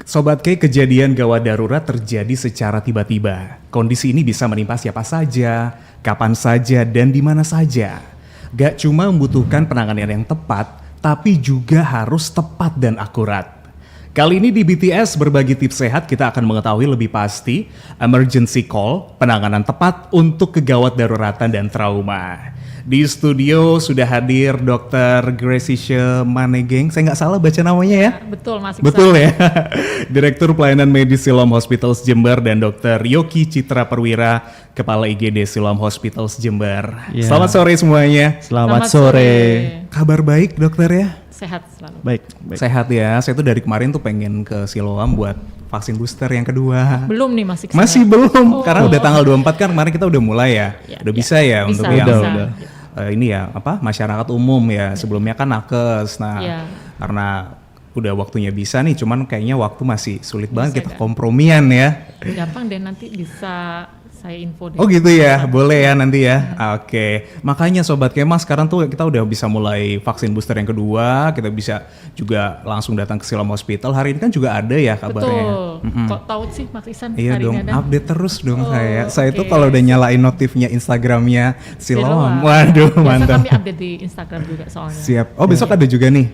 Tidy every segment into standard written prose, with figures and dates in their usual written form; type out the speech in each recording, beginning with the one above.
Sobat K, kejadian gawat darurat terjadi secara tiba-tiba. Kondisi ini bisa menimpa siapa saja, kapan saja, dan di mana saja. Gak cuma membutuhkan penanganan yang tepat, tapi juga harus tepat dan akurat. Kali ini di BTS Berbagi Tips Sehat kita akan mengetahui lebih pasti emergency call, penanganan tepat untuk kegawat daruratan dan trauma. Di studio sudah hadir Dr. Gracicia Manegeng, saya nggak salah baca namanya ya? Betul, Mas Iksan. Betul ya. Direktur Pelayanan Medis Siloam Hospitals Jember dan Dr. Yoki Citra Perwira, Kepala IGD Siloam Hospitals Jember. Ya. Selamat sore semuanya. Selamat sore. Kabar baik dokter ya? Sehat selalu. Baik. Sehat ya. Saya tuh dari kemarin tuh pengen ke Siloam buat vaksin booster yang kedua. Belum nih Mas Iksan. Masih belum, karena udah tanggal 24 kan kemarin kita udah mulai ya. Udah bisa ya bisa, untuk yang bisa. Ini ya masyarakat umum ya. Sebelumnya kan nakes. Nah, karena udah waktunya bisa nih, cuman kayaknya waktu masih sulit banget kita kompromian ya. Gampang deh, nanti bisa saya info deh. Oh gitu ya, boleh ya nanti ya. Oke, makanya Sobat Kema sekarang tuh kita udah bisa mulai vaksin booster yang kedua. Kita bisa juga langsung datang ke Siloam Hospital. Hari ini kan juga ada ya kabarnya. Betul. Kok tahu sih Mas Iksan? Iya hari dong, ini ada? update terus dong saya tuh kalau udah nyalain notifnya Instagramnya Siloam. Biasa Waduh, mantap. kami update di Instagram juga soalnya. Siap. Oh besok ada juga nih?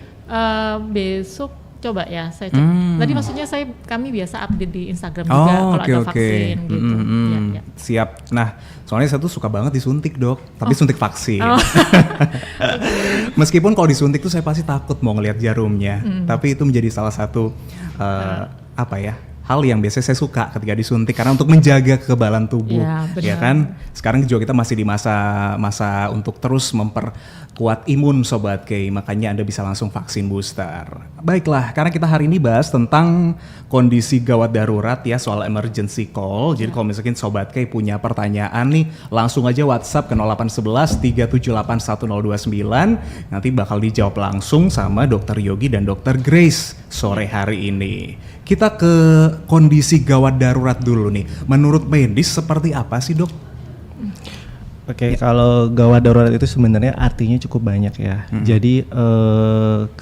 Besok coba ya saya cek. Tadi maksudnya kami biasa update di Instagram juga kalau ada vaksin gitu. Ya. Siap. Nah, soalnya saya tuh suka banget disuntik dok, tapi suntik vaksin. Meskipun kalau disuntik tuh saya pasti takut mau ngelihat jarumnya, tapi itu menjadi salah satu hal yang biasanya saya suka ketika disuntik karena untuk menjaga kekebalan tubuh, ya kan? Sekarang juga kita masih di masa untuk terus memperkuat imun Sobat K, makanya Anda bisa langsung vaksin booster. Baiklah, karena kita hari ini bahas tentang kondisi gawat darurat ya, soal emergency call. Jadi kalau misalkan Sobat K punya pertanyaan nih, langsung aja WhatsApp ke 0811 378 1029. Nanti bakal dijawab langsung sama Dr. Yogi dan Dr. Grace sore hari ini. Kita ke kondisi gawat darurat dulu nih. Menurut medis seperti apa sih dok? Oke, kalau gawat darurat itu sebenarnya artinya cukup banyak ya. Jadi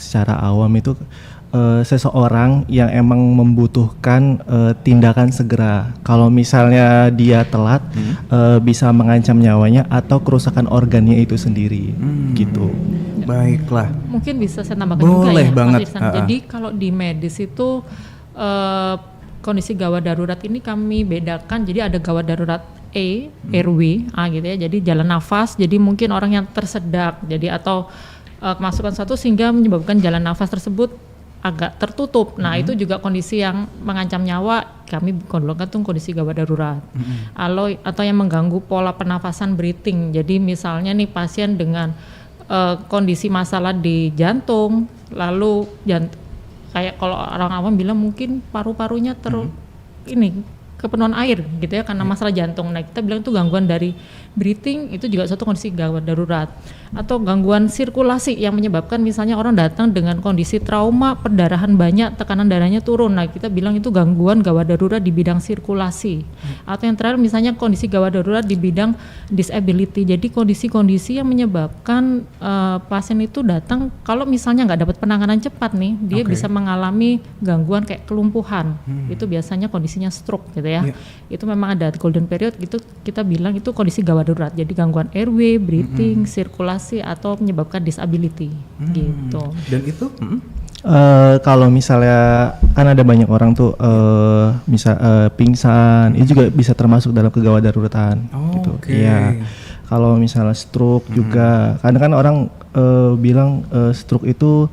secara awam itu seseorang yang emang membutuhkan tindakan segera. Kalau misalnya dia telat, bisa mengancam nyawanya atau kerusakan organnya itu sendiri, gitu. Baiklah. Mungkin bisa saya tambahkan juga ya, banget. Mas Iksan. Jadi kalau di medis itu kondisi gawat darurat ini kami bedakan. Jadi ada gawat darurat airway, gitu ya. Jadi jalan nafas. Jadi mungkin orang yang tersedak. Jadi atau kemasukan suatu sehingga menyebabkan jalan nafas tersebut agak tertutup. Nah itu juga kondisi yang mengancam nyawa. Kami golongkan tuh kondisi gawat darurat. Atau yang mengganggu pola pernafasan breathing. Jadi misalnya nih pasien dengan kondisi masalah di jantung, lalu kayak kalau orang awam bilang mungkin paru-parunya kepenuhan air gitu ya karena masalah jantung. Nah kita bilang itu gangguan dari breathing, itu juga suatu kondisi gawat darurat. Atau gangguan sirkulasi yang menyebabkan misalnya orang datang dengan kondisi trauma, perdarahan banyak, tekanan darahnya turun. Nah kita bilang itu gangguan gawat darurat di bidang sirkulasi. Atau yang terakhir misalnya kondisi gawat darurat di bidang disability. Jadi kondisi-kondisi yang menyebabkan pasien itu datang kalau misalnya nggak dapat penanganan cepat nih, dia bisa mengalami gangguan kayak kelumpuhan. Itu biasanya kondisinya stroke gitu ya. Itu memang ada golden period gitu, kita bilang itu kondisi gawat darurat. Jadi gangguan airway, breathing, sirkulasi atau menyebabkan disability gitu. Dan itu kalau misalnya kan ada banyak orang tuh pingsan, itu juga bisa termasuk dalam kegawat daruratan gitu. Iya. Kalau misalnya stroke juga, kadang kan orang bilang stroke itu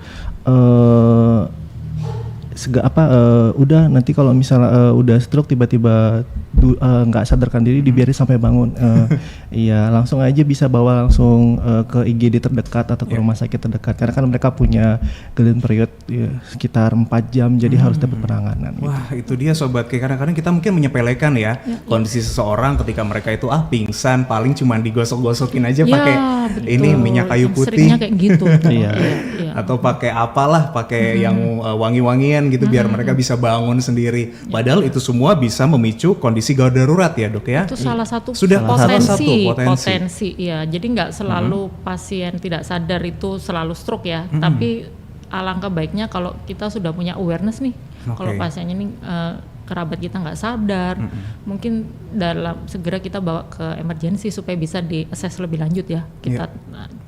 udah nanti kalau misalnya udah stroke tiba-tiba nggak sadarkan diri dibiarin sampai bangun. Iya, langsung aja bisa bawa langsung ke IGD terdekat atau ke rumah sakit terdekat karena kan mereka punya golden period sekitar 4 jam, jadi harus dapat penanganan. Wah gitu. Itu dia Sobat K, kadang-kadang kita mungkin menyepelekan ya kondisi seseorang ketika mereka itu pingsan paling cuma digosok-gosokin aja pakai ini minyak kayu putih. Seringnya kayak gitu. Atau pakai pakai yang wangi-wangian gitu biar mereka bisa bangun sendiri. Padahal itu semua bisa memicu kondisi gawat darurat ya dok ya. Itu salah satu potensi ya. Jadi nggak selalu pasien tidak sadar itu selalu stroke ya. Tapi alangkah baiknya kalau kita sudah punya awareness nih. Kalau pasiennya ini kerabat kita nggak sadar, mungkin segera kita bawa ke emergency supaya bisa di-assess lebih lanjut ya. Kita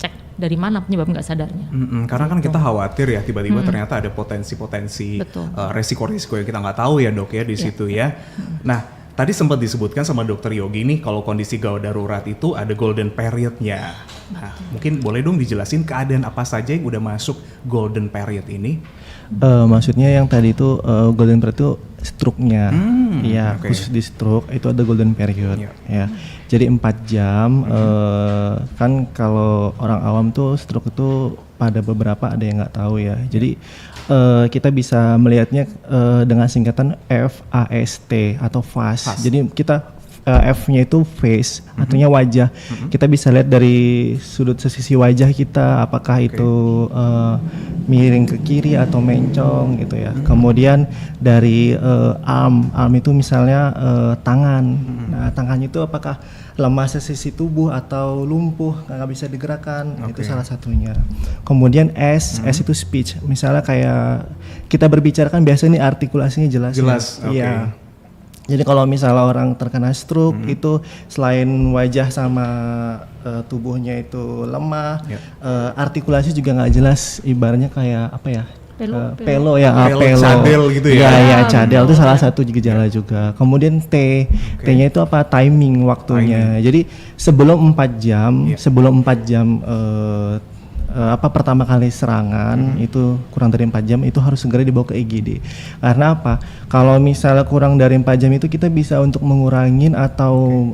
cek dari mana penyebab nggak sadarnya. Karena kan kita khawatir ya tiba-tiba ternyata ada potensi-potensi resiko-resiko yang kita nggak tahu ya dok ya di situ ya. Nah tadi sempat disebutkan sama dokter Yogi nih kalau kondisi gawat darurat itu ada golden period-nya. Nah mungkin boleh dong dijelasin keadaan apa saja yang udah masuk golden period ini? Maksudnya yang tadi itu golden period itu stroke-nya, ya khusus di stroke itu ada golden period, ya. Jadi 4 jam, kan kalau orang awam tuh stroke itu pada beberapa ada yang nggak tahu ya. Jadi kita bisa melihatnya dengan singkatan FAST atau FAST. Jadi kita F-nya itu face, artinya wajah. Kita bisa lihat dari sudut sisi wajah kita, apakah itu miring ke kiri atau mencong gitu ya. Kemudian dari arm itu misalnya tangan. Nah tangannya itu apakah lemah sesisi tubuh atau lumpuh, nggak bisa digerakkan, itu salah satunya. Kemudian S itu speech. Misalnya kayak kita berbicara kan biasanya nih artikulasinya jelas. Iya. Jadi kalau misalnya orang terkena stroke itu selain wajah sama tubuhnya itu lemah, artikulasi juga nggak jelas, ibaratnya kayak apa ya? Pelo, cadel gitu ya. Iya, cadel itu salah satu gejala juga. Kemudian T-nya itu apa? Timing waktunya. Jadi sebelum 4 jam pertama kali serangan itu kurang dari 4 jam itu harus segera dibawa ke IGD. Karena apa? Kalau misalnya kurang dari 4 jam itu kita bisa untuk mengurangin atau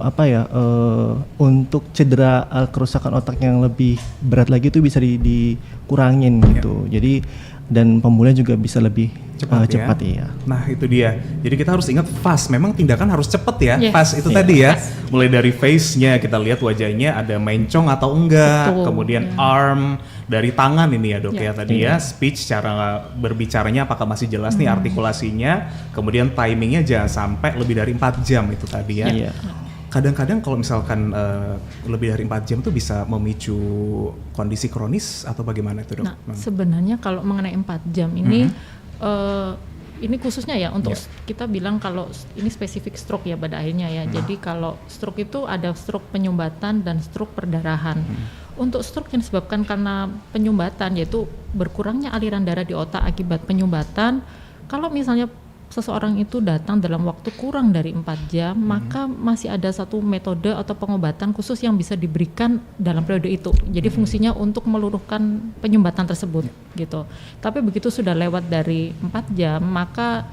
untuk cedera kerusakan otak yang lebih berat lagi itu bisa dikurangin gitu. Jadi dan pemulihan juga bisa lebih cepat ya. Nah itu dia. Jadi kita harus ingat fast. Memang tindakan harus cepat ya. Fast itu tadi ya. Mulai dari face-nya kita lihat wajahnya ada mencong atau enggak. Kemudian arm dari tangan ini ya dok ya tadi ya. Speech cara berbicaranya apakah masih jelas nih artikulasinya. Kemudian timingnya jangan sampai lebih dari 4 jam itu tadi ya. Kadang-kadang kalau misalkan lebih dari 4 jam itu bisa memicu kondisi kronis atau bagaimana itu dok? Nah sebenarnya kalau mengenai 4 jam ini ini khususnya ya untuk kita bilang kalau ini spesifik stroke ya pada akhirnya ya. Jadi kalau stroke itu ada stroke penyumbatan dan stroke perdarahan. Untuk stroke yang disebabkan karena penyumbatan yaitu berkurangnya aliran darah di otak akibat penyumbatan. Kalau misalnya seseorang itu datang dalam waktu kurang dari 4 jam, maka masih ada satu metode atau pengobatan khusus yang bisa diberikan dalam periode itu. Jadi fungsinya untuk meluruhkan penyumbatan tersebut gitu. Tapi begitu sudah lewat dari 4 jam, maka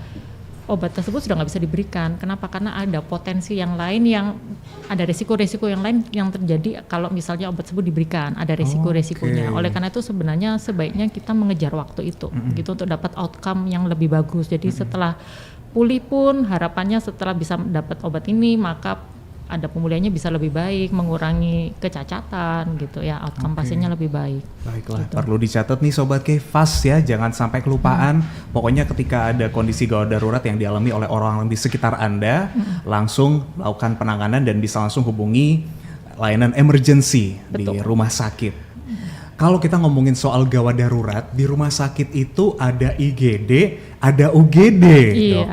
obat tersebut sudah nggak bisa diberikan. Kenapa? Karena ada potensi yang lain yang ada resiko-resiko yang lain yang terjadi kalau misalnya obat tersebut diberikan. Ada resiko-resikonya. Oleh karena itu sebenarnya sebaiknya kita mengejar waktu itu gitu untuk dapat outcome yang lebih bagus. Jadi setelah pulih pun harapannya setelah bisa dapat obat ini maka ada pemulihannya bisa lebih baik, mengurangi kecacatan gitu ya, outcome pasiennya lebih baik. Baiklah, gitu. Perlu dicatat nih Sobat K, fast ya, jangan sampai kelupaan. Pokoknya ketika ada kondisi gawat darurat yang dialami oleh orang di sekitar Anda, langsung melakukan penanganan dan bisa langsung hubungi layanan emergency di rumah sakit. Kalau kita ngomongin soal gawat darurat, di rumah sakit itu ada IGD, ada UGD. Iya.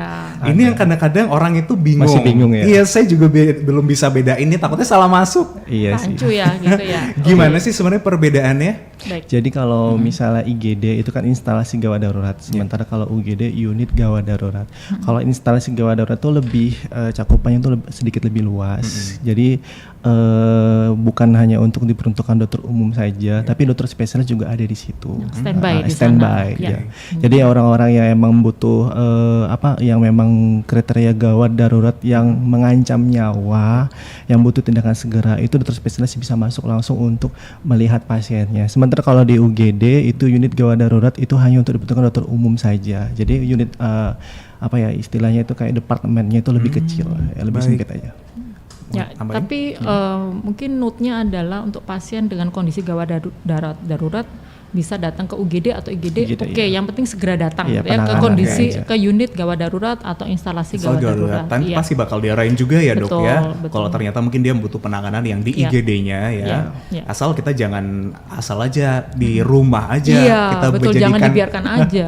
Ini yang kadang-kadang orang itu bingung. Masih bingung ya? Iya, saya juga belum bisa bedain ini, takutnya salah masuk. Iya sih. Rancu ya gitu ya. Gimana sih sebenarnya perbedaannya? Baik. Jadi kalau misalnya IGD itu kan instalasi gawat darurat, sementara kalau UGD unit gawat darurat. Kalau instalasi gawat darurat itu lebih cakupannya itu sedikit lebih luas. Jadi bukan hanya untuk diperuntukkan dokter umum saja, tapi dokter spesialis juga ada di situ. Standby di standby, sana. ya. Jadi orang-orang yang emang butuh yang memang kriteria gawat darurat yang mengancam nyawa, yang butuh tindakan segera, itu dokter spesialis bisa masuk langsung untuk melihat pasiennya. Sementara kalau di UGD itu unit gawat darurat itu hanya untuk dibutuhkan dokter umum saja. Jadi unit istilahnya itu kayak departemennya itu lebih kecil, lebih sedikit aja. Ya, tapi mungkin note-nya adalah untuk pasien dengan kondisi gawat darurat bisa datang ke UGD atau IGD. Oke, yang penting segera datang iya, ya ke kondisi ke unit gawat darurat atau instalasi gawat darurat. Iya. Pasti bakal diarahin juga ya dok ya. Kalau ternyata mungkin dia butuh penanganan yang di IGD-nya ya. Asal kita jangan asal aja di rumah aja kita betul, jangan dibiarkan aja.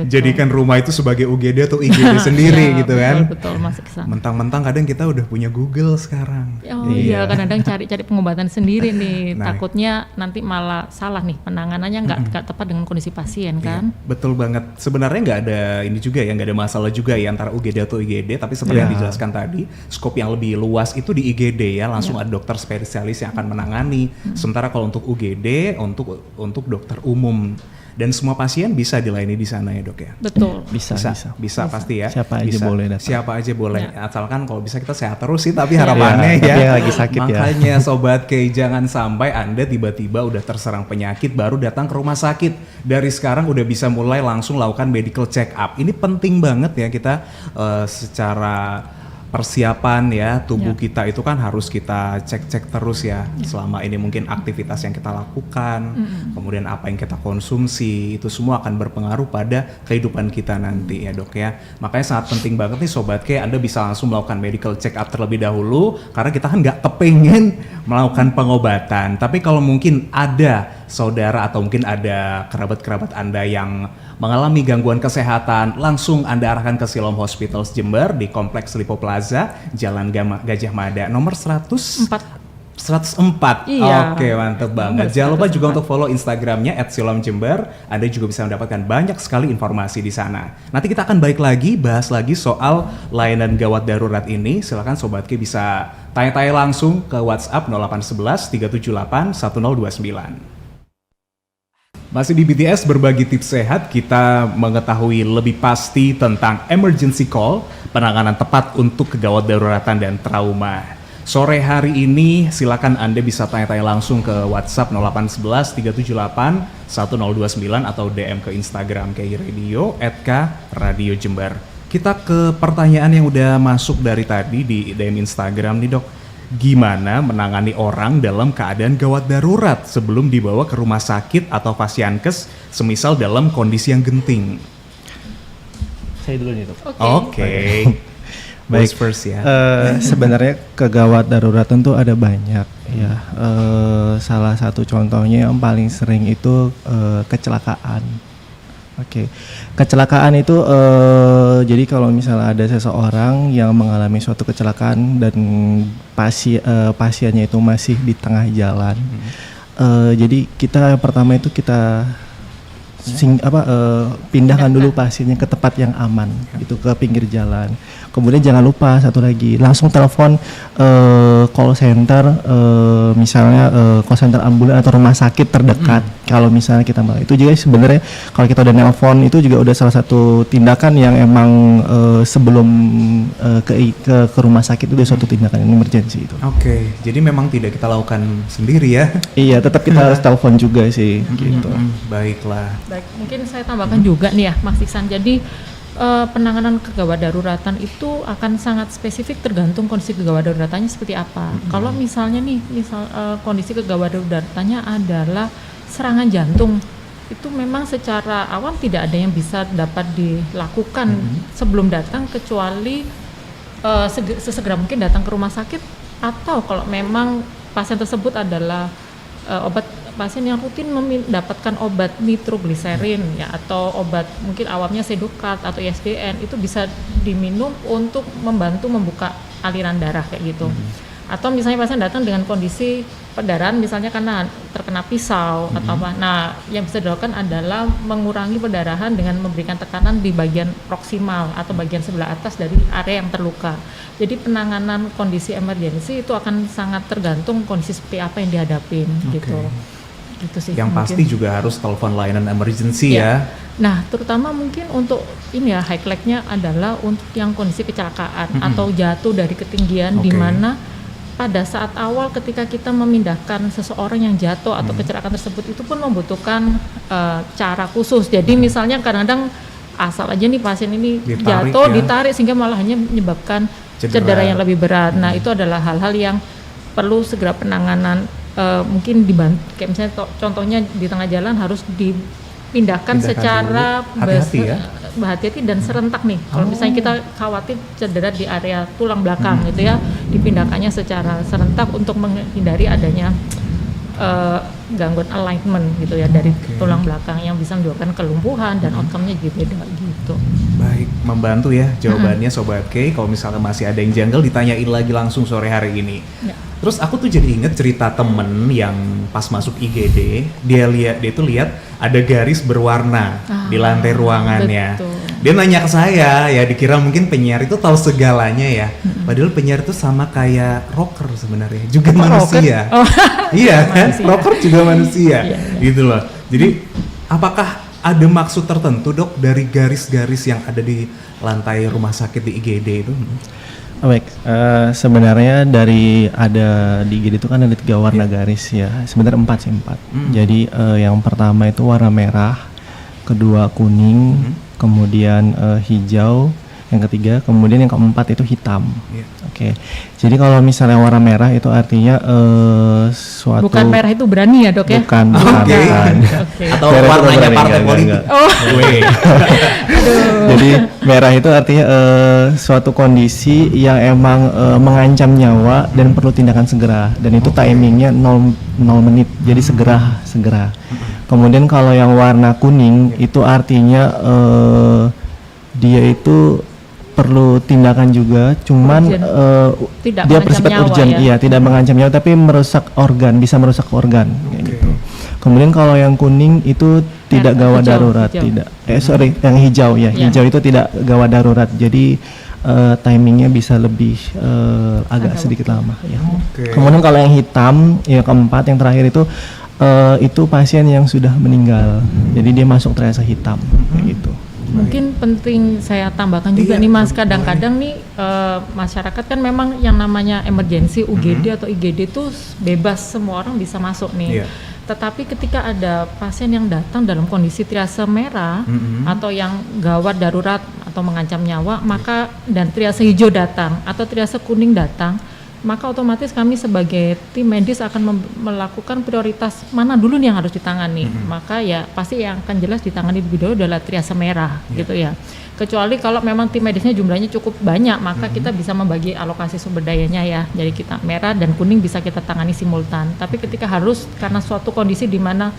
Jadikan rumah itu sebagai UGD atau IGD sendiri gitu kan. Betul, masuk ke sana. Mentang-mentang kadang kita udah punya Google sekarang. Iya, kadang-kadang cari pengobatan sendiri nih. Takutnya nanti malah salah nih penanganannya nggak tepat dengan kondisi pasien kan. Betul banget. Sebenarnya nggak ada ini juga ya, nggak ada masalah juga ya antara UGD atau IGD. Tapi seperti yang dijelaskan tadi, skop yang lebih luas itu di IGD ya, langsung ada dokter spesialis yang akan menangani. Sementara kalau untuk UGD untuk dokter umum. Dan semua pasien bisa dilayani di sana ya dok ya? Betul. Bisa pasti ya. Siapa aja boleh datang. Siapa aja boleh. Asalkan kalau bisa kita sehat terus sih, tapi harapannya ya. Tapi yang lagi sakit Makanya Sobat Kay, jangan sampai Anda tiba-tiba udah terserang penyakit baru datang ke rumah sakit. Dari sekarang udah bisa mulai langsung lakukan medical check up. Ini penting banget ya kita secara persiapan ya tubuh kita itu kan harus kita cek-cek terus ya selama ini mungkin aktivitas yang kita lakukan, kemudian apa yang kita konsumsi itu semua akan berpengaruh pada kehidupan kita nanti ya dok ya. Makanya sangat penting banget nih Sobat Kay, Anda bisa langsung melakukan medical check up terlebih dahulu karena kita kan nggak kepengen melakukan pengobatan. Tapi kalau mungkin ada saudara atau mungkin ada kerabat-kerabat Anda yang mengalami gangguan kesehatan, langsung Anda arahkan ke Siloam Hospitals Jember di Kompleks Lipo Plaza, Jalan Gajah Mada, nomor 104. Iya. Oke, mantep banget. Jangan lupa juga untuk follow Instagramnya @siloamjember. Anda juga bisa mendapatkan banyak sekali informasi di sana. Nanti kita akan balik lagi, bahas lagi soal layanan gawat darurat ini. Silakan Sobat Kay bisa tanya-tanya langsung ke WhatsApp 0811 378 1029. Masih di BTS Berbagi Tips Sehat, kita mengetahui lebih pasti tentang emergency call, penanganan tepat untuk kegawat daruratan dan trauma. Sore hari ini silakan Anda bisa tanya-tanya langsung ke WhatsApp 0811 378 1029 atau DM ke Instagram Kay Radio @Radio Jember. Kita ke pertanyaan yang udah masuk dari tadi di DM Instagram nih dok. Gimana menangani orang dalam keadaan gawat darurat sebelum dibawa ke rumah sakit atau Fasiankes, semisal dalam kondisi yang genting? Saya dulu nih dok. Oke. Baik first ya. Sebenarnya kegawat darurat tentu ada banyak ya. Salah satu contohnya yang paling sering itu kecelakaan. Kecelakaan itu jadi kalau misalnya ada seseorang yang mengalami suatu kecelakaan dan pasiennya itu masih di tengah jalan, jadi kita pertama itu kita pindahkan dulu pasiennya ke tempat yang aman, itu ke pinggir jalan. Kemudian jangan lupa satu lagi, langsung telepon call center, misalnya call center ambulan atau rumah sakit terdekat. Kalau misalnya kita itu juga sebenarnya kalau kita udah nelpon itu juga udah salah satu tindakan yang emang sebelum ke rumah sakit itu udah suatu tindakan yang emergency itu. Oke, jadi memang tidak kita lakukan sendiri ya? Iya, tetap kita harus telepon juga sih, gitu. Baiklah. Baik, mungkin saya tambahkan juga nih ya Mas Iksan. Jadi penanganan kegawat daruratan itu akan sangat spesifik tergantung kondisi kegawat daruratannya seperti apa. Kalau misalnya nih, kondisi kegawat daruratannya adalah serangan jantung, itu memang secara awam tidak ada yang bisa dapat dilakukan sebelum datang kecuali sesegera mungkin datang ke rumah sakit, atau kalau memang pasien tersebut adalah pasien yang rutin mendapatkan obat nitrogliserin ya, atau obat mungkin awamnya Sedokat atau ISDN, itu bisa diminum untuk membantu membuka aliran darah kayak gitu. Atau misalnya pasien datang dengan kondisi perdarahan misalnya karena terkena pisau atau apa. Nah, yang bisa dilakukan adalah mengurangi perdarahan dengan memberikan tekanan di bagian proksimal atau bagian sebelah atas dari area yang terluka. Jadi penanganan kondisi emergensi itu akan sangat tergantung kondisi seperti apa yang dihadapin gitu. Gitu sih. Yang mungkin. pasti juga harus telepon layanan emergency ya. Nah, terutama mungkin untuk ini ya, highlight-nya adalah untuk yang kondisi kecelakaan atau jatuh dari ketinggian, di mana pada saat awal ketika kita memindahkan seseorang yang jatuh atau kecelakaan tersebut itu pun membutuhkan cara khusus. Jadi misalnya kadang-kadang asal aja nih pasien ini ditarik sehingga malah hanya menyebabkan cedera yang lebih berat. Nah, itu adalah hal-hal yang perlu segera penanganan mungkin dibantu, kayak misalnya contohnya di tengah jalan harus dipindahkan secara hati-hati dan serentak nih. Kalau misalnya kita khawatir cedera di area tulang belakang gitu ya, dipindahkannya secara serentak untuk menghindari adanya gangguan alignment gitu ya dari tulang belakang yang bisa menyebabkan kelumpuhan dan outcome-nya juga beda gitu. Baik, membantu ya jawabannya Sobat K. Kalau misalnya masih ada yang janggal ditanyain lagi langsung sore hari ini. Ya. Terus aku tuh jadi inget cerita temen yang pas masuk IGD, dia tuh lihat ada garis berwarna di lantai ruangannya. Betul. Dia nanya ke saya, ya dikira mungkin penyiar itu tahu segalanya ya. Padahal penyiar itu sama kayak rocker sebenarnya, juga manusia. Iya kan, rocker juga manusia, gitu loh. Jadi apakah ada maksud tertentu dok dari garis-garis yang ada di lantai rumah sakit di IGD itu? Baik, sebenarnya ada di IGD itu kan ada 3 warna garis ya, sebenarnya 4. Jadi yang pertama itu warna merah, kedua kuning, kemudian hijau, yang ketiga, kemudian yang keempat itu hitam. Oke. Jadi kalau misalnya warna merah itu artinya suatu. Bukan merah itu berani ya dok ya? Bukan. Atau warnanya partai politik. Jadi merah itu artinya suatu kondisi yang emang mengancam nyawa dan perlu tindakan segera. Dan itu timingnya 0 menit. Jadi segera. Kemudian kalau yang warna kuning itu artinya dia itu perlu tindakan juga, cuman dia bersifat urgent, ya? Tidak mengancam nyawa, tapi bisa merusak organ, kayak gitu. Kemudian kalau yang kuning itu tidak gawat darurat, yang hijau ya, hijau itu tidak gawat darurat, jadi timingnya bisa lebih agak sedikit lama. Ya. Kemudian kalau yang hitam, yang keempat, yang terakhir itu pasien yang sudah meninggal, jadi dia masuk triase hitam, kayak gitu. Mungkin penting saya tambahkan juga nih Mas, kadang-kadang nih masyarakat kan memang yang namanya emergency UGD atau IGD itu bebas, semua orang bisa masuk nih. Tetapi ketika ada pasien yang datang dalam kondisi triase merah atau yang gawat darurat atau mengancam nyawa, maka dan triase hijau datang atau triase kuning datang, maka otomatis kami sebagai tim medis akan melakukan prioritas mana dulu nih yang harus ditangani. Maka ya pasti yang akan jelas ditangani lebih dulu adalah triase merah gitu ya. Kecuali kalau memang tim medisnya jumlahnya cukup banyak, maka kita bisa membagi alokasi sumber dayanya ya. Jadi kita merah dan kuning bisa kita tangani simultan. Tapi ketika harus karena suatu kondisi di mana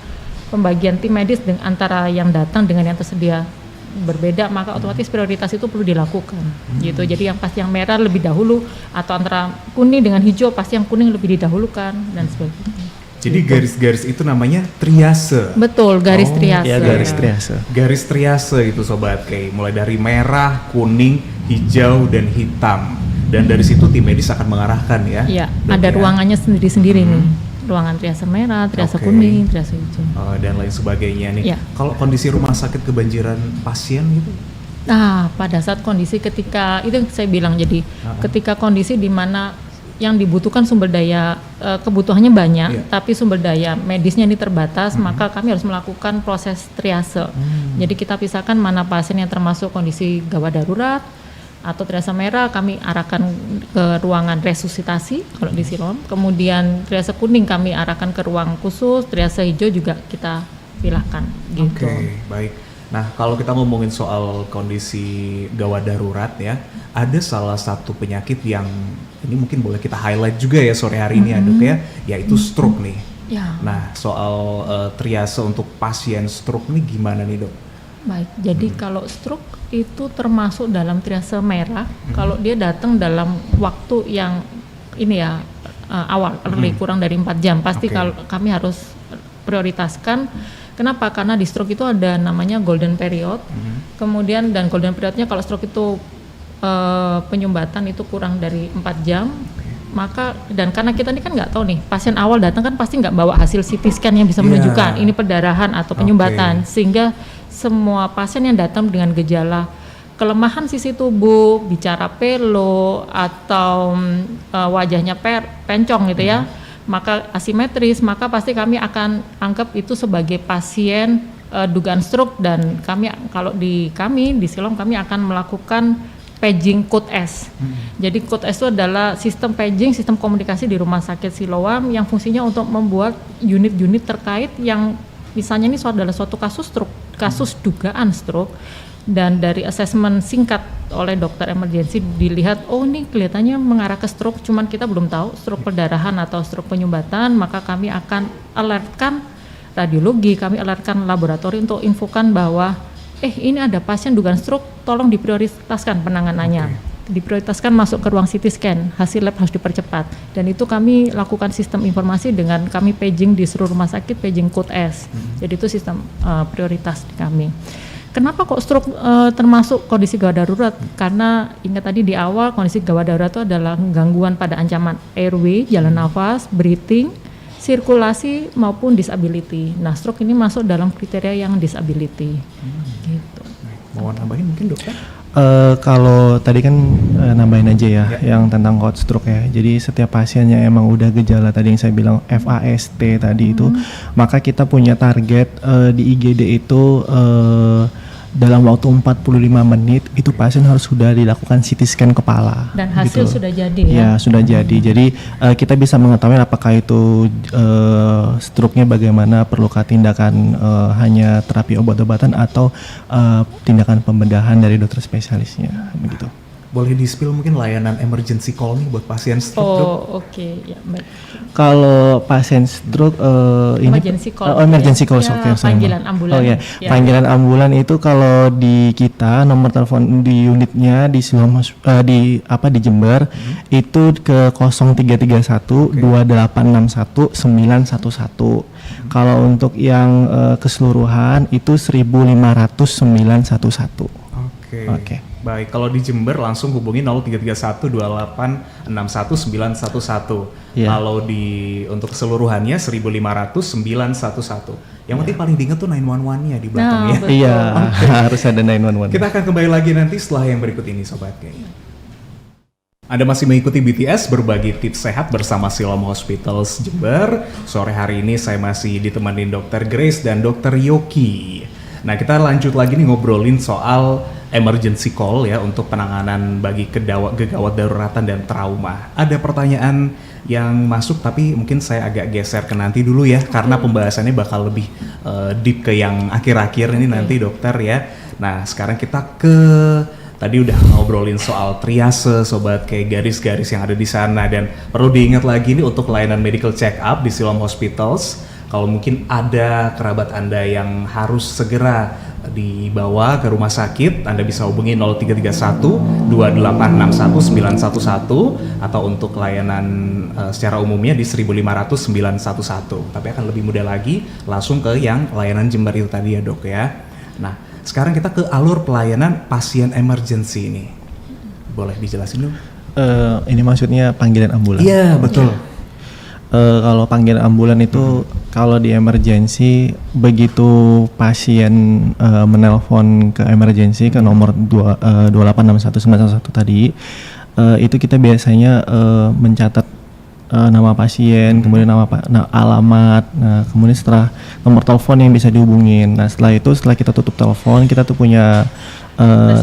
pembagian tim medis antara yang datang dengan yang tersedia berbeda, maka otomatis prioritas itu perlu dilakukan gitu. Jadi yang pasti yang merah lebih dahulu, atau antara kuning dengan hijau pasti yang kuning lebih didahulukan dan sebagainya. Jadi garis-garis itu namanya triase. Betul, garis triase. Ya, garis triase. Garis triase itu Sobat K, mulai dari merah, kuning, hijau dan hitam. Dan dari situ tim medis akan mengarahkan ya. Iya, ada ruangannya sendiri-sendiri nih. Ruangan triase merah, triase kuning, triase hijau, dan lain sebagainya nih. Kalau kondisi rumah sakit kebanjiran pasien gitu? Nah, pada saat kondisi ketika itu saya bilang, jadi ketika kondisi di mana yang dibutuhkan sumber daya kebutuhannya banyak, tapi sumber daya medisnya ini terbatas, maka kami harus melakukan proses triase. Jadi kita pisahkan mana pasien yang termasuk kondisi gawat darurat atau triase merah, kami arahkan ke ruangan resusitasi kalau di Siloam. Kemudian triase kuning kami arahkan ke ruang khusus, triase hijau juga kita pilahkan gitu. Oke, baik. Nah, kalau kita ngomongin soal kondisi gawat darurat ya, ada salah satu penyakit yang ini mungkin boleh kita highlight juga ya sore hari ini ya dok ya, yaitu stroke nih. Nah, soal triase untuk pasien stroke nih gimana nih dok? Baik, jadi kalau stroke itu termasuk dalam triase merah kalau dia datang dalam waktu yang ini ya awal, kurang dari 4 jam. Pasti kalau kami harus prioritaskan. Kenapa? Karena di stroke itu ada namanya golden period. Kemudian dan golden periodnya kalau stroke itu penyumbatan itu kurang dari 4 jam. Maka dan karena kita ini kan nggak tahu nih, pasien awal datang kan pasti nggak bawa hasil CT scan yang bisa menunjukkan ini perdarahan atau penyumbatan, sehingga semua pasien yang datang dengan gejala kelemahan sisi tubuh, bicara pelo atau wajahnya pencong gitu ya, maka asimetris, maka pasti kami akan anggap itu sebagai pasien dugaan stroke, dan kami kalau di Siloam kami akan melakukan paging code S. Jadi code S itu adalah sistem paging, sistem komunikasi di Rumah Sakit Siloam yang fungsinya untuk membuat unit-unit terkait yang misalnya ini adalah suatu kasus stroke, kasus dugaan stroke, dan dari asesmen singkat oleh dokter emergensi dilihat, oh ini kelihatannya mengarah ke stroke, cuman kita belum tahu stroke perdarahan atau stroke penyumbatan, maka kami akan alertkan radiologi, kami alertkan laboratorium untuk infokan bahwa ini ada pasien dugaan stroke, tolong diprioritaskan penanganannya. Diprioritaskan masuk ke ruang CT scan, hasil lab harus dipercepat. Dan itu kami lakukan sistem informasi dengan kami paging di seluruh rumah sakit, paging code S. Jadi itu sistem prioritas di kami. Kenapa kok stroke termasuk kondisi gawat darurat? Karena ingat tadi di awal kondisi gawat darurat itu adalah gangguan pada ancaman airway, jalan nafas, breathing, sirkulasi maupun disability. Nah, stroke ini masuk dalam kriteria yang disability. Gitu. Mau nambahin mungkin dokter? Kalau tadi kan nambahin aja ya yang tentang hot stroke ya. Jadi setiap pasien yang emang udah gejala tadi yang saya bilang FAST tadi itu, maka kita punya target di IGD itu dalam waktu 45 menit itu pasien harus sudah dilakukan CT scan kepala. Dan hasil gitu. sudah jadi ya? Ya sudah jadi. Jadi kita bisa mengetahui apakah itu stroke-nya bagaimana, perlukah tindakan hanya terapi obat-obatan atau tindakan pembedahan dari dokter spesialisnya begitu. Boleh di-spill mungkin layanan emergency call nih buat pasien stroke, Dok? Oke. Ya, baik. Kalau pasien stroke emergency call. Emergency call. Ya, panggilan ambulan. Ya. Panggilan ambulan itu kalau di kita nomor telepon di unitnya di di Jember itu ke 0331 2861 911. Kalau untuk yang keseluruhan itu 1500 911. Oke. Baik, kalau di Jember langsung hubungi 0331 2861 911. Kalau untuk keseluruhannya 1500 911. Yang penting paling diingat tuh 911-nya di belakang ya. Iya, harus ada 911. Kita akan kembali lagi nanti setelah yang berikut ini Sobat Gay. Anda masih mengikuti BTS berbagi tips sehat bersama Siloam Hospitals Jember. Sore hari ini saya masih ditemani Dr. Grace dan Dr. Yoki. Nah, kita lanjut lagi nih ngobrolin soal emergency call ya untuk penanganan bagi gegawat daruratan dan trauma. Ada pertanyaan yang masuk tapi mungkin saya agak geser ke nanti dulu ya karena pembahasannya bakal lebih deep ke yang akhir-akhir ini nanti dokter ya. Nah, sekarang kita tadi udah ngobrolin soal triase, sobat, kayak garis-garis yang ada di sana, dan perlu diingat lagi nih untuk layanan medical check up di Siloam Hospitals. Kalau mungkin ada kerabat Anda yang harus segera dibawa ke rumah sakit, Anda bisa hubungi 0331 2861 911 atau untuk layanan secara umumnya di 1500 911. Tapi akan lebih mudah lagi langsung ke yang layanan Jember itu tadi ya dok ya. Nah sekarang kita ke alur pelayanan pasien emergency ini. Boleh dijelasin dong? Ini maksudnya panggilan ambulan? Iya betul. Kalau panggilan ambulan itu kalau di emergency begitu pasien menelpon ke emergency ke nomor 2861 tadi itu kita biasanya mencatat nama pasien, kemudian alamat, kemudian setelah nomor telepon yang bisa dihubungin. Nah setelah kita tutup telepon, kita tuh punya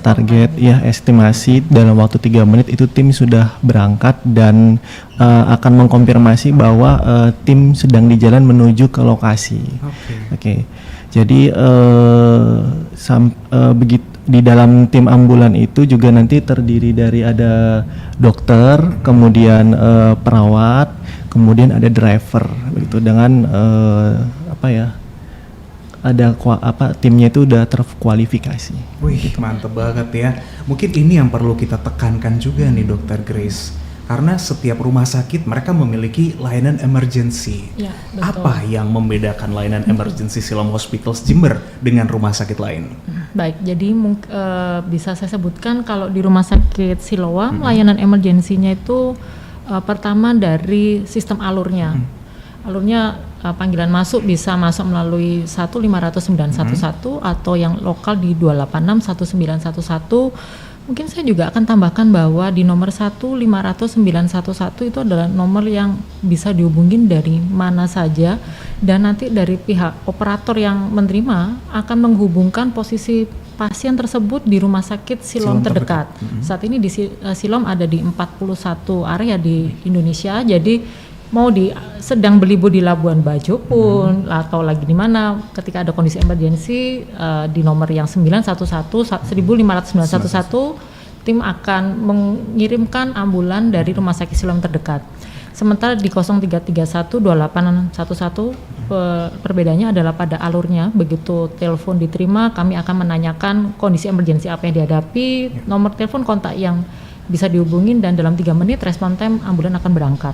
target ya estimasi dalam waktu 3 menit itu tim sudah berangkat dan akan mengkonfirmasi bahwa tim sedang di jalan menuju ke lokasi. Oke. Jadi begitu di dalam tim ambulan itu juga nanti terdiri dari ada dokter, kemudian perawat, kemudian ada driver begitu dengan timnya itu udah terkualifikasi. Wih, mantep banget ya. Mungkin ini yang perlu kita tekankan juga nih Dr. Grace. Karena setiap rumah sakit mereka memiliki layanan emergency. Ya, betul. Apa yang membedakan layanan emergency Siloam Hospitals Jember dengan rumah sakit lain? Baik, jadi bisa saya sebutkan kalau di rumah sakit Siloam layanan emergensinya itu pertama dari sistem alurnya. Alurnya panggilan masuk bisa masuk melalui 1580911 atau yang lokal di 286 1911. Mungkin saya juga akan tambahkan bahwa di nomor 1580911 itu adalah nomor yang bisa dihubungin dari mana saja dan nanti dari pihak operator yang menerima akan menghubungkan posisi pasien tersebut di rumah sakit Siloam terdekat. Saat ini di Siloam ada di 41 area di Indonesia. Jadi mau sedang berlibur di Labuan Bajo pun atau lagi di mana, ketika ada kondisi emergensi di nomor yang 1591 tim akan mengirimkan ambulan dari rumah sakit Siloam terdekat. Sementara di 03312811 perbedaannya adalah pada alurnya. Begitu telepon diterima, kami akan menanyakan kondisi emergensi apa yang dihadapi, nomor telepon kontak yang bisa dihubungin, dan dalam 3 menit respon time ambulan akan berangkat.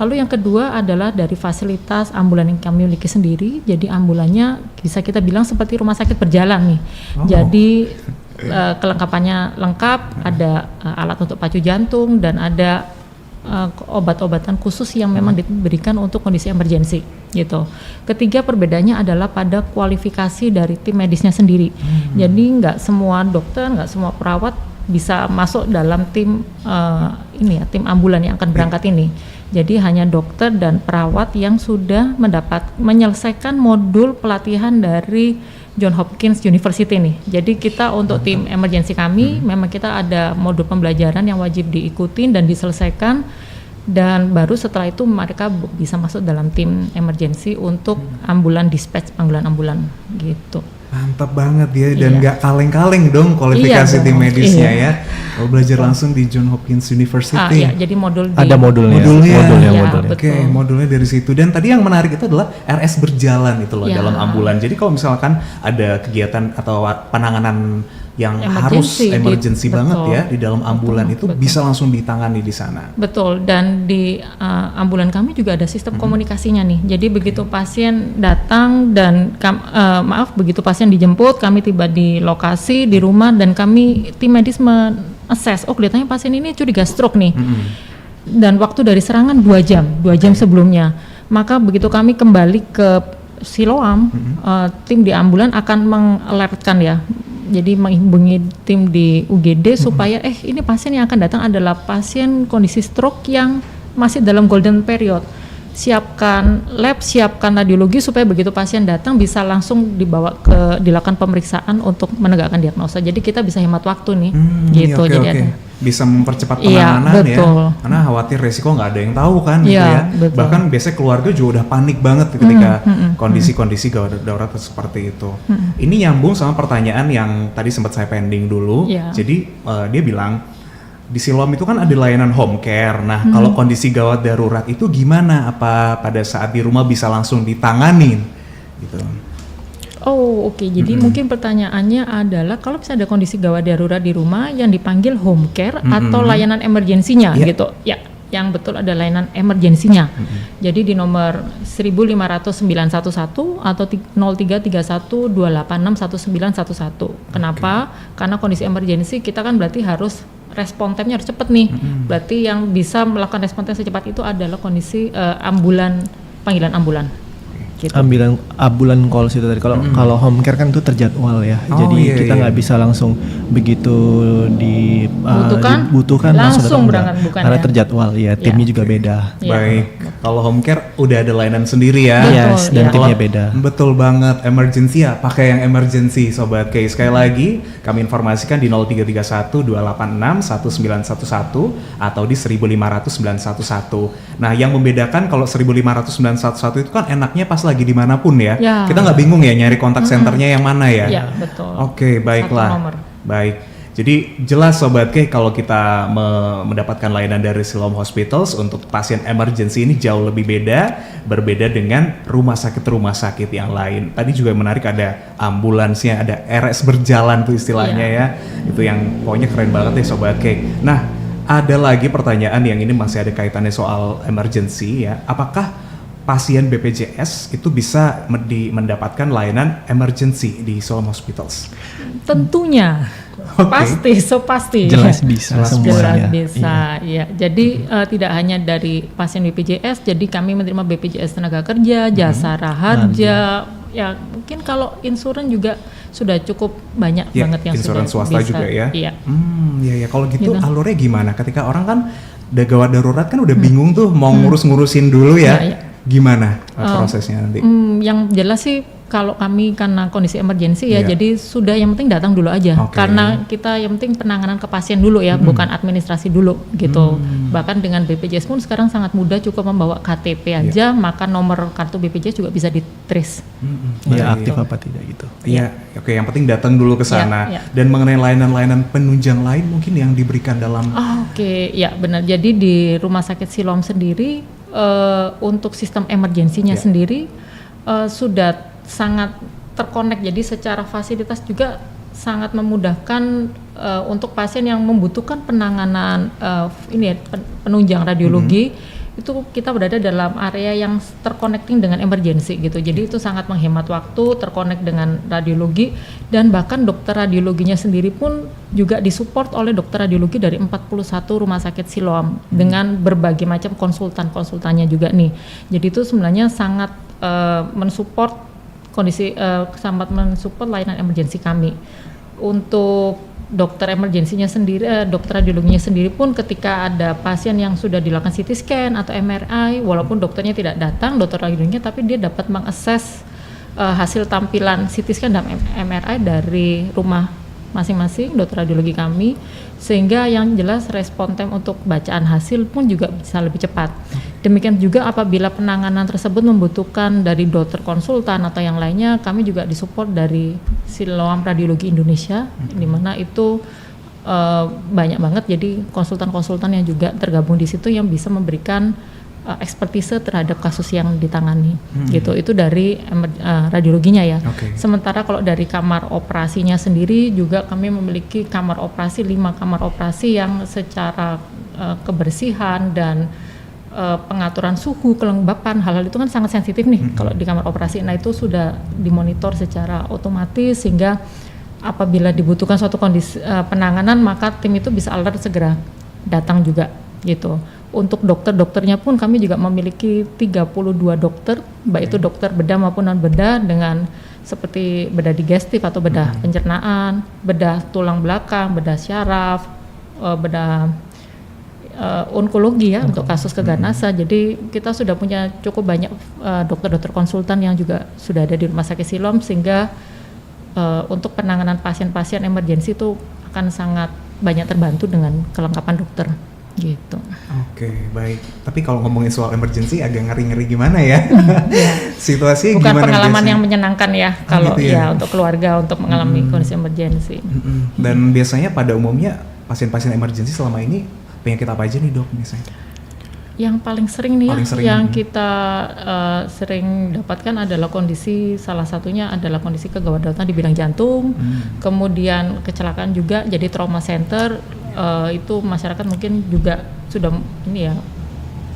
Lalu yang kedua adalah dari fasilitas ambulan yang kami miliki sendiri. Jadi ambulannya bisa kita bilang seperti rumah sakit berjalan nih. Jadi kelengkapannya lengkap, ada alat untuk pacu jantung dan ada obat-obatan khusus yang memang diberikan untuk kondisi emergensi gitu. Ketiga perbedaannya adalah pada kualifikasi dari tim medisnya sendiri. Jadi nggak semua dokter, nggak semua perawat bisa masuk dalam tim tim ambulan yang akan berangkat ini. Jadi hanya dokter dan perawat yang sudah menyelesaikan modul pelatihan dari John Hopkins University nih. Jadi kita untuk tim emergency kami memang kita ada modul pembelajaran yang wajib diikutin dan diselesaikan, dan baru setelah itu mereka bisa masuk dalam tim emergency untuk ambulan dispatch panggilan ambulan gitu. Mantap banget ya, dan nggak kaleng-kaleng dong kualifikasi tim medisnya ya. Kalau belajar langsung di John Hopkins University. Jadi ada modulnya. Oke, modulnya dari situ. Dan tadi yang menarik itu adalah RS berjalan itu loh dalam ambulan. Jadi kalau misalkan ada kegiatan atau penanganan yang harus emergency banget ya di dalam ambulan itu bisa langsung ditangani di sana. Betul, dan di ambulan kami juga ada sistem komunikasinya nih. Jadi begitu pasien datang dan begitu pasien dijemput, kami tiba di lokasi di rumah dan kami tim medis men-assess, kelihatannya pasien ini curiga stroke nih. Dan waktu dari serangan 2 jam sebelumnya. Maka begitu kami kembali ke Siloam, tim di ambulan akan mengalertkan ya. Jadi menghubungi tim di UGD supaya ini pasien yang akan datang adalah pasien kondisi stroke yang masih dalam golden period. Siapkan lab, siapkan radiologi supaya begitu pasien datang bisa langsung dilakukan pemeriksaan untuk menegakkan diagnosa. Jadi kita bisa hemat waktu nih, gitu. Jadi bisa mempercepat penanganan ya, karena khawatir resiko nggak ada yang tahu kan gitu ya. Betul. Bahkan biasanya keluarga juga udah panik banget ketika kondisi-kondisi gawat darurat seperti itu. Ini nyambung sama pertanyaan yang tadi sempat saya pending dulu. Jadi dia bilang di Siloam itu kan ada layanan home care. Nah, kalau kondisi gawat darurat itu gimana? Apa pada saat di rumah bisa langsung ditanganin gitu? Oke. Jadi mungkin pertanyaannya adalah kalau bisa ada kondisi gawat darurat di rumah yang dipanggil home care atau layanan emergensinya gitu. Ya, yang betul ada layanan emergensinya. Jadi di nomor 1550911 atau 0331286191. Kenapa? Karena kondisi emergensi kita kan berarti harus respon time-nya harus cepat nih. Berarti yang bisa melakukan respon time secepat itu adalah kondisi panggilan ambulan. Gitu. Ambulan calls itu tadi. Kalau home care kan itu terjadwal ya. Jadi kita nggak bisa langsung begitu dibutuhkan langsung berangkat, bukan karena terjadwal ya. Timnya juga beda. Baik. Kalau home care udah ada layanan sendiri ya. Yes, dan timnya beda. Betul banget. Emergency ya, pakai yang emergency Sobat K. Sekali lagi kami informasikan di 0331286191 atau di 1550911. Nah, yang membedakan kalau 1550911 itu kan enaknya pas lagi dimanapun ya. Kita nggak bingung ya nyari kontak senternya yang mana ya. Iya, betul. Oke, baiklah. Baik. Jadi jelas Sobat K, kalau kita mendapatkan layanan dari Siloam Hospitals untuk pasien emergency ini jauh lebih berbeda dengan rumah sakit yang lain. Tadi juga menarik, ada ambulansnya, ada RS berjalan tuh istilahnya ya. Itu yang pokoknya keren banget ya Sobat K. Nah, ada lagi pertanyaan yang ini masih ada kaitannya soal emergency ya. Apakah pasien BPJS itu bisa mendapatkan layanan emergency di Siloam Hospitals? Tentunya. Pasti. Jelas bisa semuanya. Jelas bisa, ya. Jadi tidak hanya dari pasien BPJS, jadi kami menerima BPJS tenaga kerja, jasa raharja, ya mungkin kalau insuran juga sudah cukup banyak banget yang insuran sudah swasta bisa. juga ya. Iya. Kalau gitu alurnya gimana? Ketika orang kan udah gawat darurat kan udah bingung tuh mau ngurusin dulu ya. gimana prosesnya nanti? Yang jelas sih kalau kami karena kondisi emergensi ya, jadi sudah yang penting datang dulu aja. Karena kita yang penting penanganan ke pasien dulu ya, bukan administrasi dulu gitu. Bahkan dengan BPJS pun sekarang sangat mudah, cukup membawa KTP aja, maka nomor kartu BPJS juga bisa di-trace. Ya aktif apa tidak gitu. Iya, oke, yang penting datang dulu ke sana. Dan mengenai layanan-layanan penunjang lain mungkin yang diberikan dalam ya benar. Jadi di Rumah Sakit Siloam sendiri untuk sistem emergensinya sendiri sudah sangat terkonek, jadi secara fasilitas juga sangat memudahkan untuk pasien yang membutuhkan penanganan penunjang radiologi. Itu kita berada dalam area yang terconnecting dengan emergency gitu, jadi itu sangat menghemat waktu, terkonek dengan radiologi, dan bahkan dokter radiologinya sendiri pun juga disupport oleh dokter radiologi dari 41 rumah sakit Siloam dengan berbagai macam konsultannya juga nih. Jadi itu sebenarnya sangat mensupport sangat mensupport layanan emergensi kami. Untuk dokter emergensinya sendiri, dokter radiologinya sendiri pun ketika ada pasien yang sudah dilakukan CT scan atau MRI, walaupun dokternya tidak datang, dokter radiologinya, tapi dia dapat mengakses hasil tampilan CT scan dan MRI dari rumah masing-masing dokter radiologi kami, sehingga yang jelas respon time untuk bacaan hasil pun juga bisa lebih cepat. Demikian juga apabila penanganan tersebut membutuhkan dari dokter konsultan atau yang lainnya, kami juga disupport dari Siloam Radiologi Indonesia, di mana itu banyak banget, jadi konsultan-konsultan yang juga tergabung di situ yang bisa memberikan ekspertise terhadap kasus yang ditangani gitu. Itu dari radiologinya ya. Sementara kalau dari kamar operasinya sendiri juga kami memiliki kamar operasi 5 kamar operasi yang secara kebersihan dan pengaturan suhu, kelembapan, hal-hal itu kan sangat sensitif nih kalau di kamar operasi. Nah itu sudah dimonitor secara otomatis sehingga apabila dibutuhkan suatu kondisi penanganan, maka tim itu bisa alert segera datang juga gitu. Untuk dokternya pun kami juga memiliki 32 dokter, baik itu dokter bedah maupun non bedah, dengan seperti bedah digestif atau bedah pencernaan, bedah tulang belakang, bedah syaraf, bedah onkologi ya untuk kasus keganasan. Jadi kita sudah punya cukup banyak dokter-dokter konsultan yang juga sudah ada di Rumah Sakit Siloam, sehingga untuk penanganan pasien-pasien emergensi itu akan sangat banyak terbantu dengan kelengkapan dokter. Gitu. Oke, baik. Tapi kalau ngomongin soal emergency agak ngeri-ngeri gimana ya? Situasinya bukan gimana pengalaman biasanya? yang menyenangkan ya kalau gitu ya? untuk keluarga untuk mengalami kondisi emergency. Dan biasanya pada umumnya pasien-pasien emergency selama ini penyakit apa aja nih dok misalnya? Yang paling sering nih yang kita sering dapatkan adalah kondisi, salah satunya adalah kondisi kegawat daruratan di bidang jantung, kemudian kecelakaan juga, jadi trauma center. Itu masyarakat mungkin juga sudah ini ya,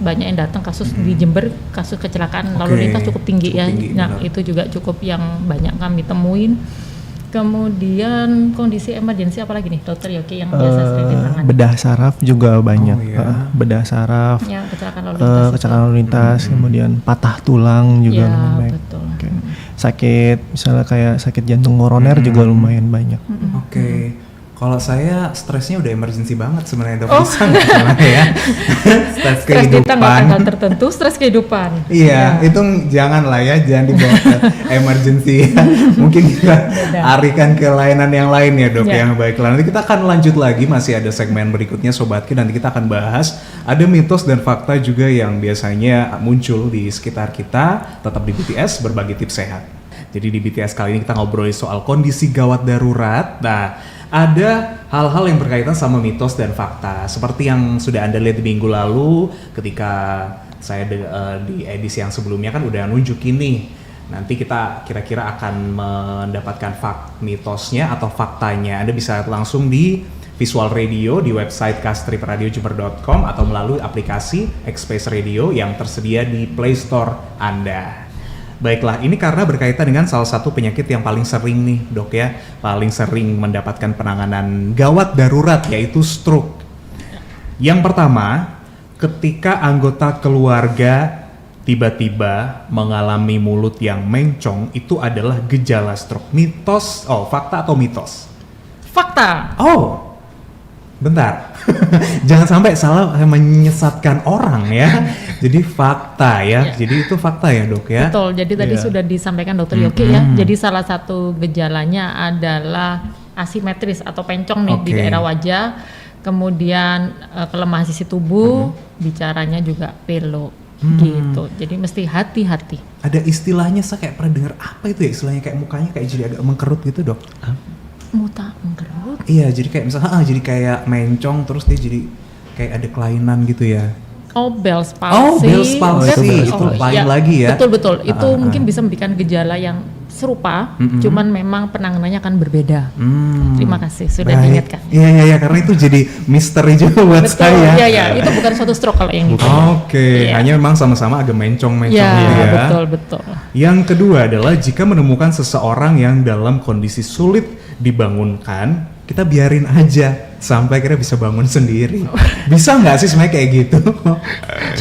banyak yang datang kasus di Jember, kasus kecelakaan lalu lintas cukup tinggi ya. Nah itu juga cukup yang banyak kami temuin. Kemudian kondisi emergensi apalagi nih dokter Yoki yang biasa sering ditangani? Bedah saraf juga banyak. Bedah saraf, ya, kecelakaan lalu lintas, kemudian patah tulang juga lumayan banyak. Betul. Sakit misalnya kayak sakit jantung koroner juga lumayan banyak. Kalau saya stresnya udah emergency banget sebenarnya dok, ya. Stres kehidupan. Stres tertentu, stres kehidupan. Iya, itu jangan lah ya, jangan dibawa ke emergency. Mungkin kita arikan ke layanan yang lain ya dok, yang baiklah. Nanti kita akan lanjut lagi, masih ada segmen berikutnya Sobatki, nanti kita akan bahas ada mitos dan fakta juga yang biasanya muncul di sekitar kita, tetap di BTS berbagi tips sehat. Jadi di BTS kali ini kita ngobrolin soal kondisi gawat darurat. Nah, ada hal-hal yang berkaitan sama mitos dan fakta seperti yang sudah Anda lihat di minggu lalu ketika saya di edisi yang sebelumnya kan udah nunjukin nih. Nanti kita kira-kira akan mendapatkan mitosnya atau faktanya. Anda bisa langsung di Visual Radio di website kastripradiojuber.com atau melalui aplikasi X-Space Radio yang tersedia di Play Store Anda. Baiklah, ini karena berkaitan dengan salah satu penyakit yang paling sering nih dok ya, paling sering mendapatkan penanganan gawat darurat, yaitu stroke. Yang pertama, ketika anggota keluarga tiba-tiba mengalami mulut yang mencong, itu adalah gejala stroke. Mitos, fakta atau mitos? Fakta. Bentar, jangan sampai salah menyesatkan orang ya. Jadi fakta ya, jadi itu fakta ya dok ya. Betul, jadi tadi sudah disampaikan dokter Yogi ya. Jadi salah satu gejalanya adalah asimetris atau pencong nih di daerah wajah. Kemudian kelemahan sisi tubuh, bicaranya juga pelo gitu. Jadi mesti hati-hati. Ada istilahnya, saya kayak pernah dengar apa itu ya istilahnya, kayak mukanya kayak jadi agak mengkerut gitu dok. Muta mengkerut. Iya, jadi kayak misalnya jadi kayak mencong terus dia jadi kayak ada kelainan gitu ya. Oh, Bell's palsy. Oh, Bell's palsy. Itu lain lagi ya. Betul. Itu mungkin bisa memberikan gejala yang serupa, cuman memang penanganannya akan berbeda. Terima kasih sudah diingatkan. Iya, karena itu jadi misteri juga buat saya. Iya, itu bukan suatu stroke kalau yang itu. Oke, hanya memang sama-sama agak mencong-mencong ya. Betul. Yang kedua adalah jika menemukan seseorang yang dalam kondisi sulit dibangunkan, kita biarin aja sampai akhirnya bisa bangun sendiri. Bisa nggak sih sebenarnya kayak gitu?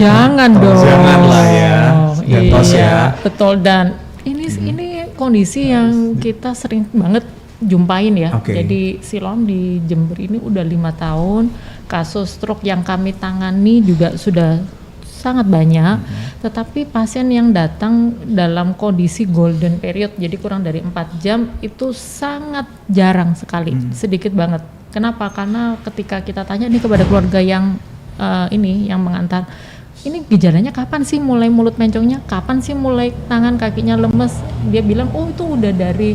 Jangan dong. Janganlah ya. Gantos ya. Betul, dan ini kondisi yang kita sering banget jumpain ya. Jadi Silom di Jember ini udah 5 tahun. Kasus stroke yang kami tangani juga sudah sangat banyak, tetapi pasien yang datang dalam kondisi golden period, jadi kurang dari 4 jam itu sangat jarang sekali, sedikit banget. Kenapa? Karena ketika kita tanya nih kepada keluarga yang yang mengantar, ini gejalanya kapan sih mulai mulut mencongnya, kapan sih mulai tangan kakinya lemes, dia bilang oh itu udah dari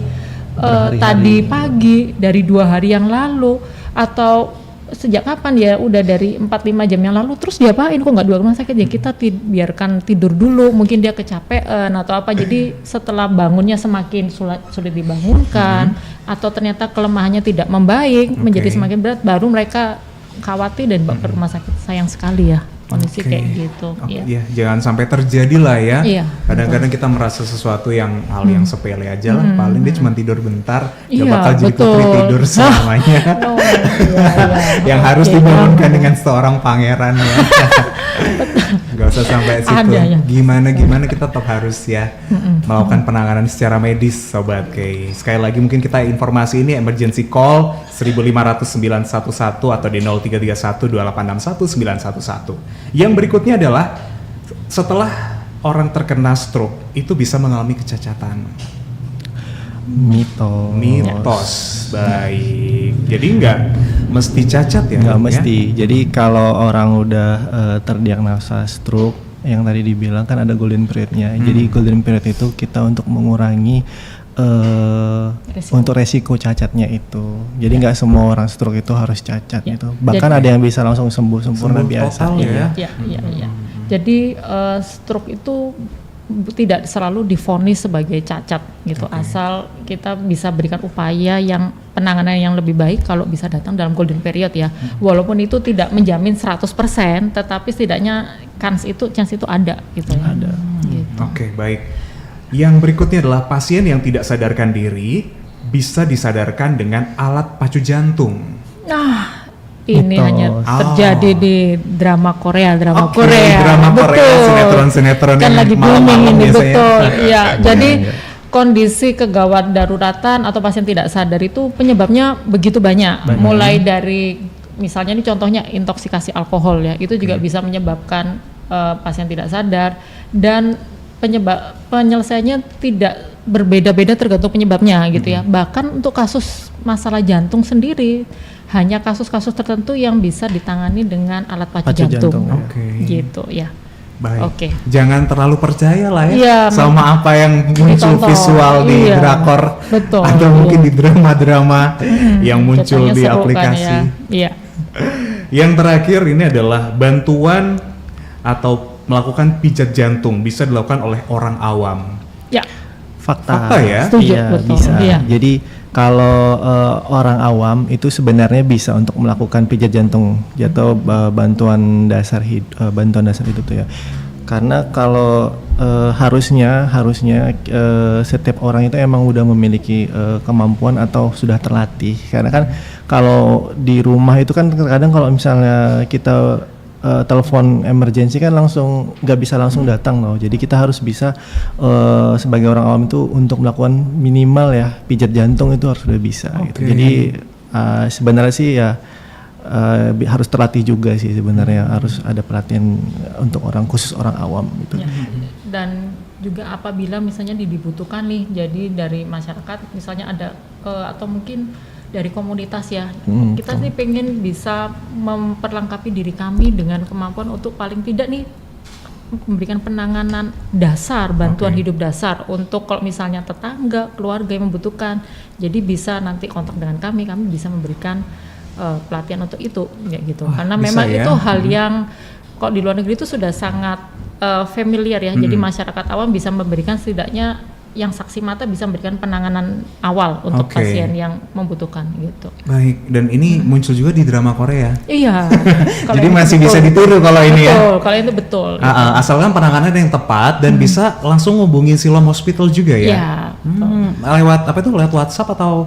tadi pagi, dari 2 hari yang lalu, atau sejak kapan ya, udah dari 4-5 jam yang lalu, terus diapain kok nggak 2 rumah sakit ya, kita biarkan tidur dulu, mungkin dia kecapean atau apa, jadi setelah bangunnya semakin sulit dibangunkan, atau ternyata kelemahannya tidak membaik, menjadi semakin berat, baru mereka khawatir dan bawa ke rumah sakit. Sayang sekali ya kondisi kayak gitu. Ya, jangan sampai terjadi lah ya. Kadang-kadang kita merasa sesuatu yang hal yang sepele aja lah, paling dia cuma tidur bentar, gak bakal jadi putri tidur selamanya. Yang harus dibangunkan dengan seorang pangeran ya. Gak usah sampai situ. Gimana kita tetap harus ya melakukan penanganan secara medis sobat Kay. Sekali lagi mungkin kita informasi ini emergency call 1550911 atau di 0331 2861 911. Yang berikutnya adalah setelah orang terkena stroke itu bisa mengalami kecacatan. Mitos. Baik. Jadi nggak mesti cacat ya? Nggak mesti. Jadi kalau orang udah terdiagnosa stroke, yang tadi dibilang kan ada golden periodnya. Jadi golden period itu kita untuk mengurangi untuk resiko cacatnya itu. Jadi nggak semua orang stroke itu harus cacat gitu. Bahkan ada yang bisa langsung sembuh sempurna biasa. Iya. Jadi stroke itu tidak selalu divonis sebagai cacat gitu, asal kita bisa berikan upaya yang penanganan yang lebih baik kalau bisa datang dalam golden period ya. Walaupun itu tidak menjamin 100%, tetapi setidaknya chance itu ada gitu. Ada. Gitu. Oke, baik. Yang berikutnya adalah pasien yang tidak sadarkan diri bisa disadarkan dengan alat pacu jantung. Nah, ini hanya terjadi di drama Korea, Drama Korea, sinetron kan lagi booming ini, betul. Iya, Iya. jadi kondisi kegawat daruratan atau pasien tidak sadar itu penyebabnya begitu banyak. Mulai dari misalnya ini contohnya intoksikasi alkohol ya, itu juga bisa menyebabkan pasien tidak sadar, dan penyelesaiannya tidak berbeda-beda tergantung penyebabnya gitu ya. Bahkan untuk kasus masalah jantung sendiri hanya kasus-kasus tertentu yang bisa ditangani dengan alat pacu jantung. Gitu ya. Baik. Jangan terlalu percaya lah ya sama apa yang muncul visual di drakor atau mungkin di drama-drama yang muncul di aplikasi. Yang terakhir ini adalah bantuan atau melakukan pijat jantung bisa dilakukan oleh orang awam. Ya. Fakta ya. Setuju, betul. Bisa. Jadi kalau orang awam itu sebenarnya bisa untuk melakukan pijat jantung atau bantuan dasar hidup tuh ya. Karena kalau harusnya setiap orang itu emang udah memiliki kemampuan atau sudah terlatih. Karena kan kalau di rumah itu kan kadang kalau misalnya kita telepon emergency kan langsung nggak bisa langsung datang loh. Jadi kita harus bisa sebagai orang awam itu untuk melakukan minimal ya pijat jantung itu harus udah bisa gitu. Jadi sebenarnya sih ya harus terlatih juga sih sebenarnya, harus ada pelatihan untuk khusus orang awam gitu. Ya. Dan juga apabila misalnya dibutuhkan nih, jadi dari masyarakat misalnya ada atau mungkin dari komunitas ya, kita nih pengen bisa memperlengkapi diri kami dengan kemampuan untuk paling tidak nih memberikan penanganan dasar, bantuan hidup dasar untuk kalau misalnya tetangga, keluarga yang membutuhkan, jadi bisa nanti kontak dengan kami bisa memberikan pelatihan untuk itu, ya gitu. Karena memang itu hal yang kok di luar negeri itu sudah sangat familiar ya. Jadi masyarakat awam bisa memberikan setidaknya yang saksi mata bisa memberikan penanganan awal untuk pasien yang membutuhkan gitu. Baik, dan ini muncul juga di drama Korea. Iya. Jadi masih bisa ditiru kalau ini ya. Betul, kalau itu betul. Gitu. Asalkan penanganan yang tepat dan bisa langsung hubungin Siloam Hospital juga ya. Iya. Lewat apa itu? Lewat WhatsApp atau?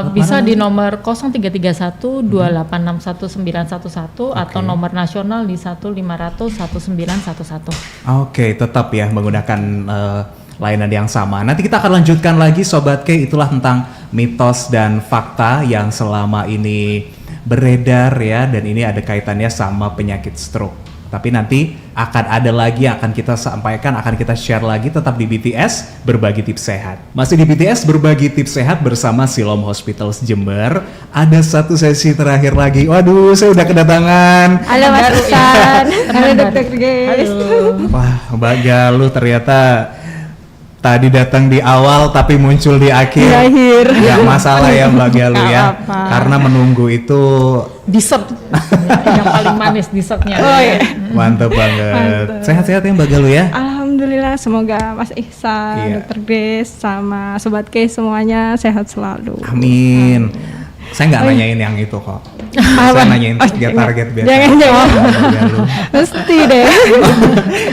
Bisa di nomor 0331 281911 atau nomor nasional di 1500 1911. Oke, tetap ya menggunakan layanan yang sama. Nanti kita akan lanjutkan lagi Sobat K, itulah tentang mitos dan fakta yang selama ini beredar ya, dan ini ada kaitannya sama penyakit stroke. Tapi nanti akan ada lagi yang akan kita sampaikan, akan kita share lagi, tetap di BTS Berbagi Tips Sehat. Masih di BTS Berbagi Tips Sehat bersama Siloam Hospitals Jember. Ada satu sesi terakhir lagi. Waduh, saya udah kedatangan. Halo Mas Isan. Halo Dr. Grace. Wah, Mbak Galuh ternyata tadi datang di awal tapi muncul di akhir. Di akhir. Nggak masalah ya Mbak Galuh ya. Karena menunggu itu dessert yang paling manis dessertnya. Oh iya. Mantap banget. Sehat-sehat ya Mbak Galuh ya. Alhamdulillah, semoga Mas Ihsan, Dr. Grace sama Sobat K semuanya sehat selalu. Amin. Saya nggak nanyain yang itu kok. Saya nanyain target biasa. Jangan. Mesti deh.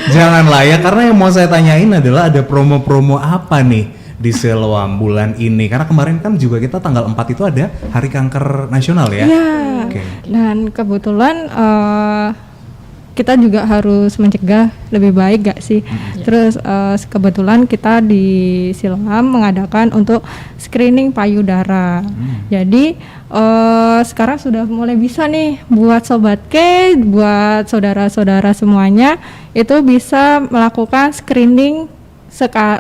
Janganlah ya, karena yang mau saya tanyain adalah ada promo-promo apa nih di Siloam bulan ini? Karena kemarin kan juga kita tanggal 4 itu ada Hari Kanker Nasional ya. Iya. Dan kebetulan kita juga harus mencegah lebih baik gak sih? Terus kebetulan kita di Siloam mengadakan untuk screening payudara. Jadi sekarang sudah mulai bisa nih buat Sobat K, buat saudara-saudara semuanya itu bisa melakukan screening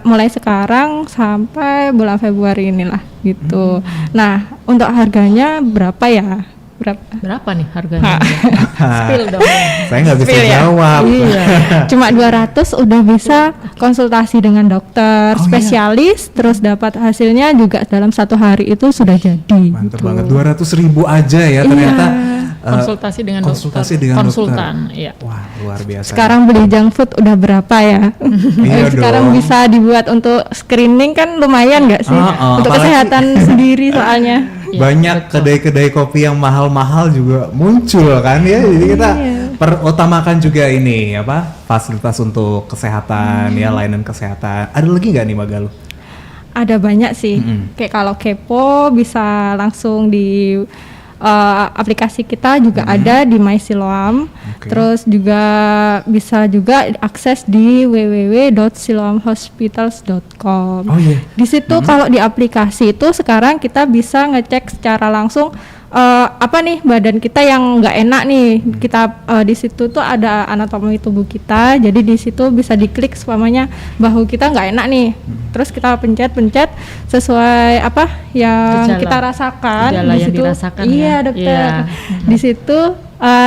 mulai sekarang sampai bulan Februari inilah gitu. Nah, untuk harganya berapa ya? Berapa nih harganya? Spill dong. Saya nggak bisa jawab. Iya. Cuma 200 udah bisa konsultasi dengan dokter spesialis, terus dapat hasilnya juga dalam 1 hari itu sudah jadi. Mantap banget, 200.000 aja ya ternyata. Konsultasi dengan konsultan. Iya. Wah, luar biasa. Sekarang beli junk food udah berapa ya? Iya sekarang dong. bisa dibuat untuk screening kan lumayan nggak sih? Untuk kesehatan sendiri soalnya. Banyak kedai-kedai kopi yang mahal-mahal juga muncul kan ya. Jadi kita perutamakan juga ini fasilitas untuk kesehatan ya, layanan kesehatan. Ada lagi nggak nih Mbak Galuh? Ada banyak sih. Kayak kalau kepo bisa langsung di aplikasi kita juga ada di My Siloam. Terus juga bisa juga akses di www.siloamhospitals.com. Di situ kalau di aplikasi itu sekarang kita bisa ngecek secara langsung apa nih badan kita yang nggak enak nih. Kita di situ tuh ada anatomi tubuh kita. Jadi di situ bisa diklik semuanya bahu kita nggak enak nih. Terus kita pencet sesuai apa yang gejala. Kita rasakan. Gejala di yang situ, dirasakan iya ya. dokter. Iya. Di situ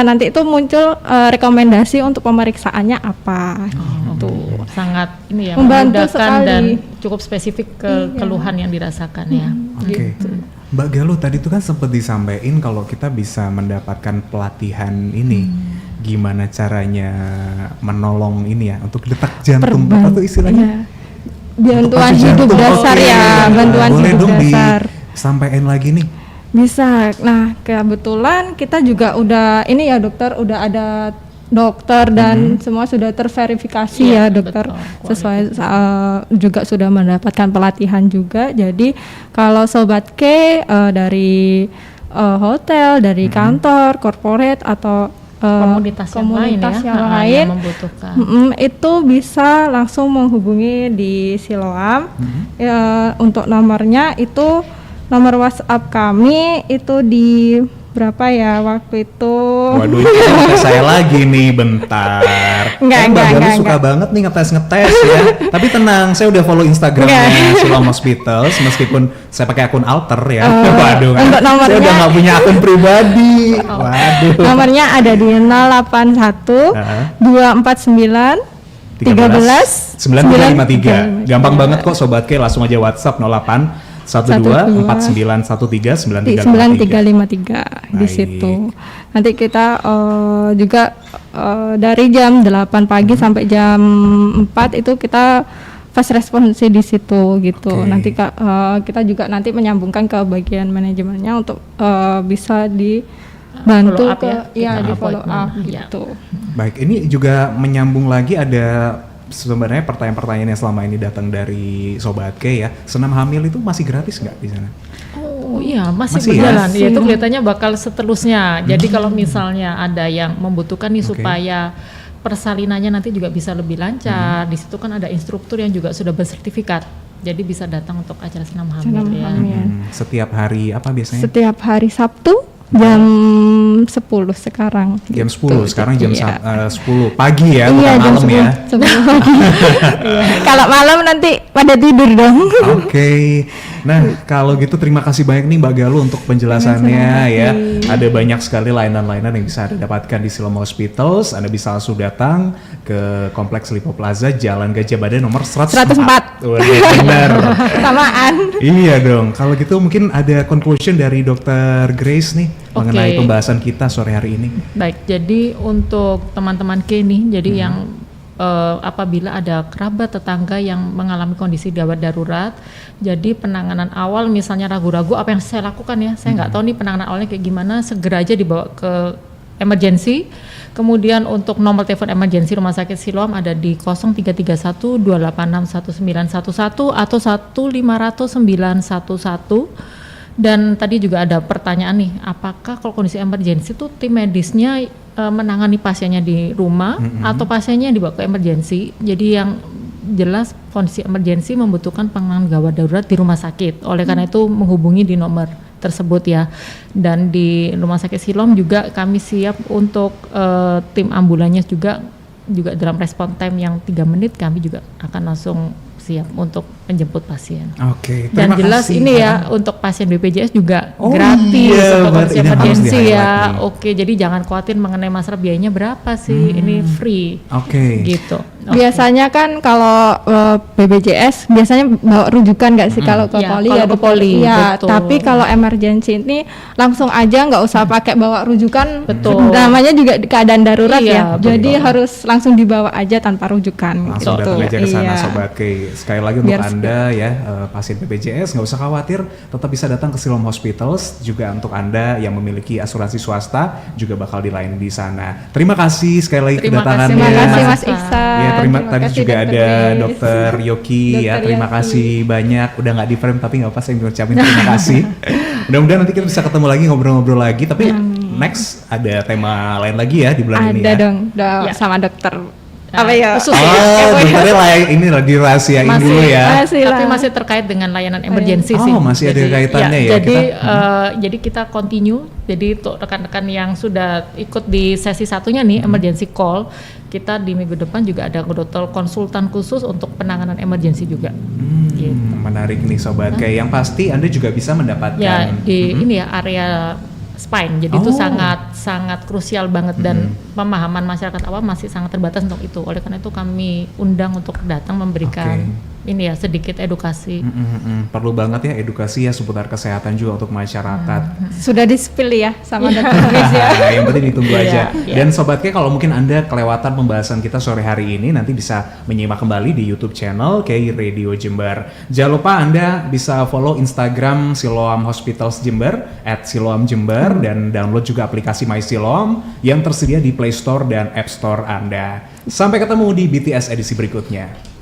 nanti itu muncul rekomendasi untuk pemeriksaannya apa. Tuh. Sangat ini ya Membantu memudahkan sekali. dan cukup spesifik ke keluhan yang dirasakan ya. Oke. Mbak Galuh tadi itu kan sempat disampaikan kalau kita bisa mendapatkan pelatihan ini. Gimana caranya menolong ini ya untuk detak jantung apa tuh istilahnya? Bantuan hidup dasar ya, bantuan boleh hidup dong dasar. Disampaikan lagi nih. Bisa. Nah, kebetulan kita juga udah ini ya dokter, udah ada dokter dan semua sudah terverifikasi ya dokter, betul. sesuai juga sudah mendapatkan pelatihan juga. Jadi kalau Sobat K dari hotel, dari kantor, corporate atau Komunitas yang lain membutuhkan. Itu bisa langsung menghubungi di Siloam. Untuk nomornya itu nomor WhatsApp kami itu di berapa ya waktu itu? Waduh, ini ngetes saya lagi nih, bentar. Enggak. Suka banget nih ngetes ya. Tapi tenang, saya udah follow Instagramnya Siloam Hospitals, meskipun saya pakai akun alter ya. Waduh, untuk nomornya, saya udah nggak punya akun pribadi. Waduh. Nomornya ada di 081 249 13 93. Gampang banget kok Sobat K, langsung aja WhatsApp 08 12 4913 9353 di situ. Nanti kita juga dari jam 8 pagi sampai jam 4 itu kita fast response di situ gitu. Nanti kita juga nanti menyambungkan ke bagian manajemennya untuk bisa dibantu di follow up gitu. Baik, ini juga menyambung lagi, ada sebenarnya pertanyaan-pertanyaan yang selama ini datang dari Sobat K ya. Senam hamil itu masih gratis nggak di sana? Oh iya, masih berjalan. Ya, itu kelihatannya bakal seterusnya. Jadi kalau misalnya ada yang membutuhkan nih supaya persalinannya nanti juga bisa lebih lancar, di situ kan ada instruktur yang juga sudah bersertifikat. Jadi bisa datang untuk acara senam hamil ya. Setiap hari apa biasanya? Setiap hari Sabtu jam 10 sekarang. Jam gitu. 10, sekarang jam 10 pagi ya, bukan malam ya. 10 pagi. Kalau malam nanti pada tidur dong. Oke. Nah, kalau gitu terima kasih banyak nih Mbak Galuh untuk penjelasannya ya. Ada banyak sekali layanan-layanan yang bisa Anda dapatkan di Siloam Hospitals. Anda bisa langsung datang ke Kompleks Lipo Plaza, Jalan Gajah Mada nomor 104. Benar. Samaan. Iya dong. Kalau gitu mungkin ada conclusion dari Dr. Grace nih mengenai pembahasan kita sore hari ini. Baik, jadi untuk teman-teman K nih, jadi yang apabila ada kerabat tetangga yang mengalami kondisi gawat darurat, jadi penanganan awal misalnya ragu-ragu apa yang saya lakukan ya, saya nggak tahu nih penanganan awalnya kayak gimana, segera aja dibawa ke emergency. Kemudian untuk nomor telepon emergency Rumah Sakit Siloam ada di 0331 286 1911 atau 1500911. Dan tadi juga ada pertanyaan nih, apakah kalau kondisi emergency itu tim medisnya menangani pasiennya di rumah atau pasiennya dibawa ke emergency? Jadi yang jelas kondisi emergency membutuhkan penanganan gawat darurat di rumah sakit. Oleh karena itu menghubungi di nomor tersebut ya. Dan di Rumah Sakit Siloam juga kami siap untuk tim ambulannya juga dalam respon time yang 3 menit kami juga akan langsung siap untuk menjemput pasien. Oke. Dan jelas kasih. ini ya untuk pasien BPJS juga gratis untuk kondisi emergency ya. Oke, jadi jangan khawatir mengenai masalah biayanya berapa sih. Ini free. Gitu. Biasanya kan kalau BPJS biasanya bawa rujukan nggak sih kalau ke poli ya, ke poli. Ya, tapi kalau emergency ini langsung aja nggak usah pakai bawa rujukan. Betul. Namanya juga keadaan darurat ya. Betul. Jadi harus langsung dibawa aja tanpa rujukan. Langsung datang aja ke sana Sobat K. Sekali lagi untuk Anda ya pasien BPJS nggak usah khawatir, tetap bisa datang ke Siloam Hospitals. Juga untuk Anda yang memiliki asuransi swasta juga bakal dilayani di sana. Terima kasih sekali lagi kedatangannya. Terima kasih Mas Iksan. Ya, tadi juga ada Dr. Yoki ya, terima kasih banyak. Udah nggak di frame tapi nggak apa, saya ngucapin terima kasih. Mudah-mudahan nanti kita bisa ketemu lagi, ngobrol-ngobrol lagi. Tapi next ada tema lain lagi ya di bulan ini ya. Ada dong, sama dokter. Apa ya? Dokternya ini dirahasiain dulu ya. Tapi masih terkait dengan layanan emergency sih. Masih ada kaitannya ya. Jadi kita continue. Jadi untuk rekan-rekan yang sudah ikut di sesi satunya nih emergency call, kita di minggu depan juga ada dokter konsultan khusus untuk penanganan emergency juga. Gitu. Menarik nih Sobat K. Yang pasti Anda juga bisa mendapatkan ini ya area spine. Jadi itu sangat krusial banget dan pemahaman masyarakat awam masih sangat terbatas untuk itu. Oleh karena itu kami undang untuk datang memberikan ini ya sedikit edukasi. Perlu banget ya edukasi ya seputar kesehatan juga untuk masyarakat. Sudah di-spill ya sama dokter Grace ya. Yang penting ditunggu aja. Dan Sobat K, kalau mungkin Anda kelewatan pembahasan kita sore hari ini, nanti bisa menyimak kembali di YouTube channel K Radio Jember. Jangan lupa Anda bisa follow Instagram Siloam Hospitals Jember @siloamjember dan download juga aplikasi My Siloam yang tersedia di Play Store dan App Store Anda. Sampai ketemu di BTS edisi berikutnya.